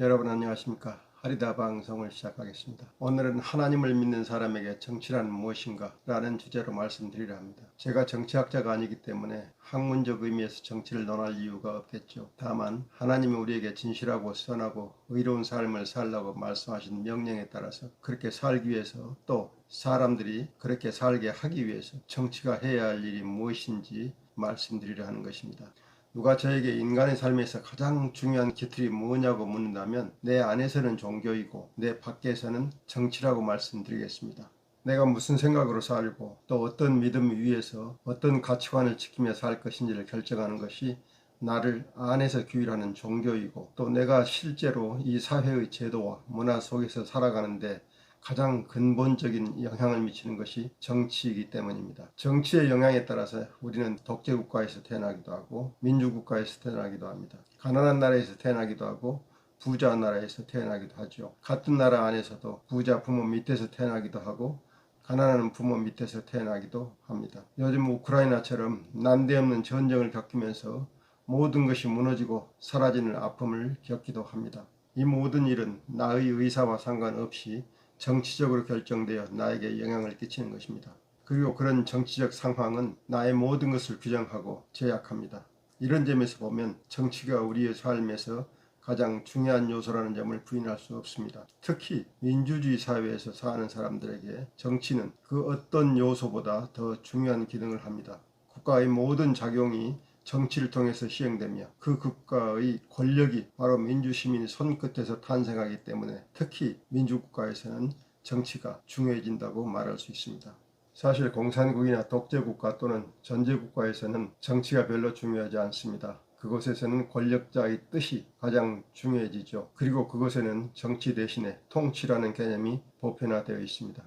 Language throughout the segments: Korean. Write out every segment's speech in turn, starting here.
여러분 안녕하십니까? 하리다 방송을 시작하겠습니다. 오늘은 하나님을 믿는 사람에게 정치란 무엇인가? 라는 주제로 말씀드리려 합니다. 제가 정치학자가 아니기 때문에 학문적 의미에서 정치를 논할 이유가 없겠죠. 다만 하나님이 우리에게 진실하고 선하고 의로운 삶을 살라고 말씀하신 명령에 따라서 그렇게 살기 위해서, 또 사람들이 그렇게 살게 하기 위해서 정치가 해야 할 일이 무엇인지 말씀드리려 하는 것입니다. 누가 저에게 인간의 삶에서 가장 중요한 기틀이 뭐냐고 묻는다면 내 안에서는 종교이고 내 밖에서는 정치라고 말씀드리겠습니다. 내가 무슨 생각으로 살고 또 어떤 믿음 위에서 어떤 가치관을 지키며 살 것인지를 결정하는 것이 나를 안에서 규율하는 종교이고, 또 내가 실제로 이 사회의 제도와 문화 속에서 살아가는데 가장 근본적인 영향을 미치는 것이 정치이기 때문입니다. 정치의 영향에 따라서 우리는 독재국가에서 태어나기도 하고 민주국가에서 태어나기도 합니다. 가난한 나라에서 태어나기도 하고 부자 나라에서 태어나기도 하죠. 같은 나라 안에서도 부자 부모 밑에서 태어나기도 하고 가난한 부모 밑에서 태어나기도 합니다. 요즘 우크라이나처럼 난데없는 전쟁을 겪으면서 모든 것이 무너지고 사라지는 아픔을 겪기도 합니다. 이 모든 일은 나의 의사와 상관없이 정치적으로 결정되어 나에게 영향을 끼치는 것입니다. 그리고 그런 정치적 상황은 나의 모든 것을 규정하고 제약합니다. 이런 점에서 보면 정치가 우리의 삶에서 가장 중요한 요소라는 점을 부인할 수 없습니다. 특히 민주주의 사회에서 사는 사람들에게 정치는 그 어떤 요소보다 더 중요한 기능을 합니다. 국가의 모든 작용이 정치를 통해서 시행되며 그 국가의 권력이 바로 민주시민의 손끝에서 탄생하기 때문에 특히 민주국가에서는 정치가 중요해진다고 말할 수 있습니다. 사실 공산국이나 독재국가 또는 전제국가에서는 정치가 별로 중요하지 않습니다. 그곳에서는 권력자의 뜻이 가장 중요해지죠. 그리고 그곳에는 정치 대신에 통치라는 개념이 보편화되어 있습니다.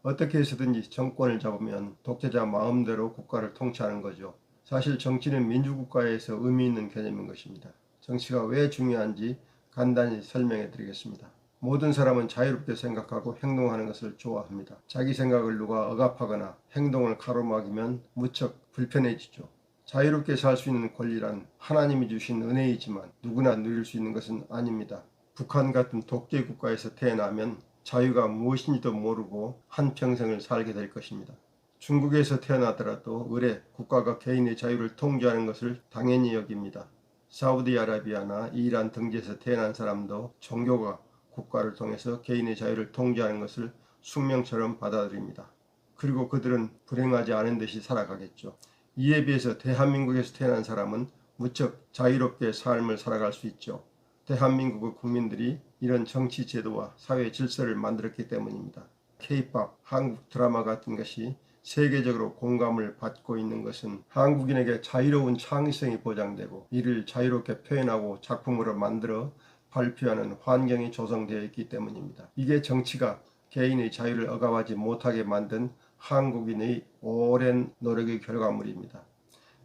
어떻게 해서든지 정권을 잡으면 독재자 마음대로 국가를 통치하는 거죠. 사실 정치는 민주국가에서 의미 있는 개념인 것입니다. 정치가 왜 중요한지 간단히 설명해 드리겠습니다. 모든 사람은 자유롭게 생각하고 행동하는 것을 좋아합니다. 자기 생각을 누가 억압하거나 행동을 가로막으면 무척 불편해지죠. 자유롭게 살 수 있는 권리란 하나님이 주신 은혜이지만 누구나 누릴 수 있는 것은 아닙니다. 북한 같은 독재 국가에서 태어나면 자유가 무엇인지도 모르고 한평생을 살게 될 것입니다. 중국에서 태어나더라도 의례 국가가 개인의 자유를 통제하는 것을 당연히 여깁니다. 사우디아라비아나 이란 등지에서 태어난 사람도 종교가 국가를 통해서 개인의 자유를 통제하는 것을 숙명처럼 받아들입니다. 그리고 그들은 불행하지 않은 듯이 살아가겠죠. 이에 비해서 대한민국에서 태어난 사람은 무척 자유롭게 삶을 살아갈 수 있죠. 대한민국의 국민들이 이런 정치 제도와 사회 질서를 만들었기 때문입니다. K-pop, 한국 드라마 같은 것이 세계적으로 공감을 받고 있는 것은 한국인에게 자유로운 창의성이 보장되고 이를 자유롭게 표현하고 작품으로 만들어 발표하는 환경이 조성되어 있기 때문입니다. 이게 정치가 개인의 자유를 억압하지 못하게 만든 한국인의 오랜 노력의 결과물입니다.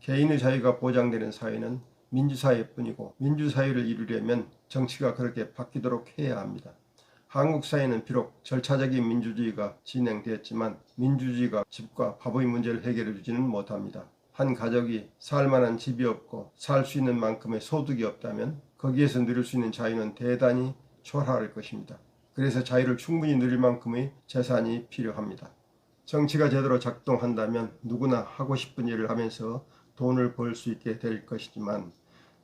개인의 자유가 보장되는 사회는 민주사회뿐이고 민주사회를 이루려면 정치가 그렇게 바뀌도록 해야 합니다. 한국 사회는 비록 절차적인 민주주의가 진행되었지만 민주주의가 집과 밥의 문제를 해결해 주지는 못합니다. 한 가족이 살만한 집이 없고 살 수 있는 만큼의 소득이 없다면 거기에서 누릴 수 있는 자유는 대단히 초라할 것입니다. 그래서 자유를 충분히 누릴 만큼의 재산이 필요합니다. 정치가 제대로 작동한다면 누구나 하고 싶은 일을 하면서 돈을 벌 수 있게 될 것이지만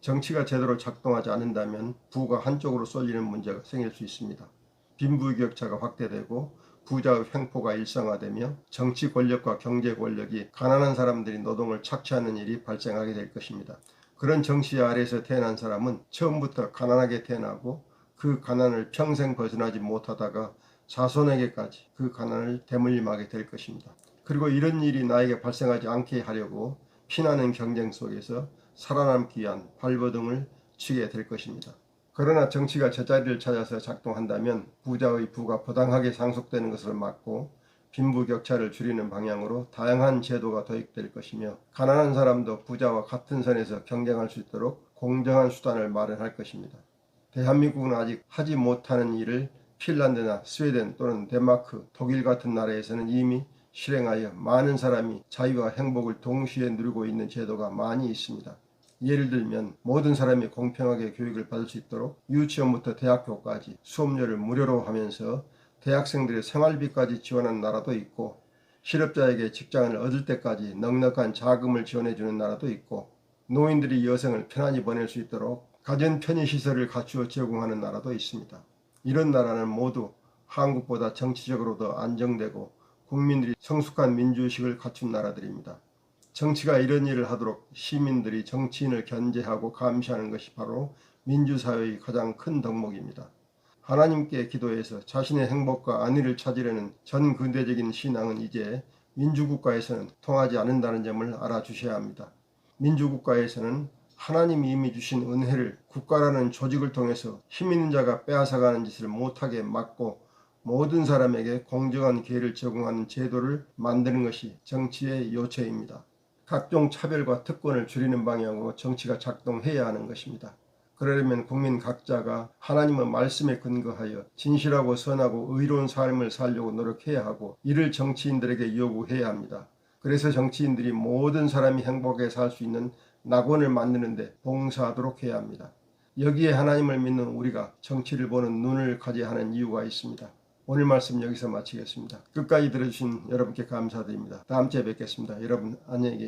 정치가 제대로 작동하지 않는다면 부가 한쪽으로 쏠리는 문제가 생길 수 있습니다. 빈부격차가 확대되고 부자의 횡포가 일상화되며 정치 권력과 경제 권력이 가난한 사람들이 노동을 착취하는 일이 발생하게 될 것입니다. 그런 정치 아래에서 태어난 사람은 처음부터 가난하게 태어나고 그 가난을 평생 벗어나지 못하다가 자손에게까지 그 가난을 대물림하게 될 것입니다. 그리고 이런 일이 나에게 발생하지 않게 하려고 피나는 경쟁 속에서 살아남기 위한 발버둥을 치게 될 것입니다. 그러나 정치가 제자리를 찾아서 작동한다면 부자의 부가 부당하게 상속되는 것을 막고 빈부격차를 줄이는 방향으로 다양한 제도가 도입될 것이며 가난한 사람도 부자와 같은 선에서 경쟁할 수 있도록 공정한 수단을 마련할 것입니다. 대한민국은 아직 하지 못하는 일을 핀란드나 스웨덴 또는 덴마크, 독일 같은 나라에서는 이미 실행하여 많은 사람이 자유와 행복을 동시에 누리고 있는 제도가 많이 있습니다. 예를 들면 모든 사람이 공평하게 교육을 받을 수 있도록 유치원부터 대학교까지 수업료를 무료로 하면서 대학생들의 생활비까지 지원하는 나라도 있고, 실업자에게 직장을 얻을 때까지 넉넉한 자금을 지원해주는 나라도 있고, 노인들이 여성을 편안히 보낼 수 있도록 가전 편의시설을 갖추어 제공하는 나라도 있습니다. 이런 나라는 모두 한국보다 정치적으로 더 안정되고 국민들이 성숙한 민주의식을 갖춘 나라들입니다. 정치가 이런 일을 하도록 시민들이 정치인을 견제하고 감시하는 것이 바로 민주사회의 가장 큰 덕목입니다. 하나님께 기도해서 자신의 행복과 안위를 찾으려는 전근대적인 신앙은 이제 민주국가에서는 통하지 않는다는 점을 알아주셔야 합니다. 민주국가에서는 하나님이 이미 주신 은혜를 국가라는 조직을 통해서 힘 있는 자가 빼앗아가는 짓을 못하게 막고 모든 사람에게 공정한 기회를 제공하는 제도를 만드는 것이 정치의 요체입니다. 각종 차별과 특권을 줄이는 방향으로 정치가 작동해야 하는 것입니다. 그러려면 국민 각자가 하나님의 말씀에 근거하여 진실하고 선하고 의로운 삶을 살려고 노력해야 하고, 이를 정치인들에게 요구해야 합니다. 그래서 정치인들이 모든 사람이 행복하게 살 수 있는 낙원을 만드는 데 봉사하도록 해야 합니다. 여기에 하나님을 믿는 우리가 정치를 보는 눈을 가져야 하는 이유가 있습니다. 오늘 말씀 여기서 마치겠습니다. 끝까지 들어주신 여러분께 감사드립니다. 다음 주에 뵙겠습니다. 여러분 안녕히 계십시오.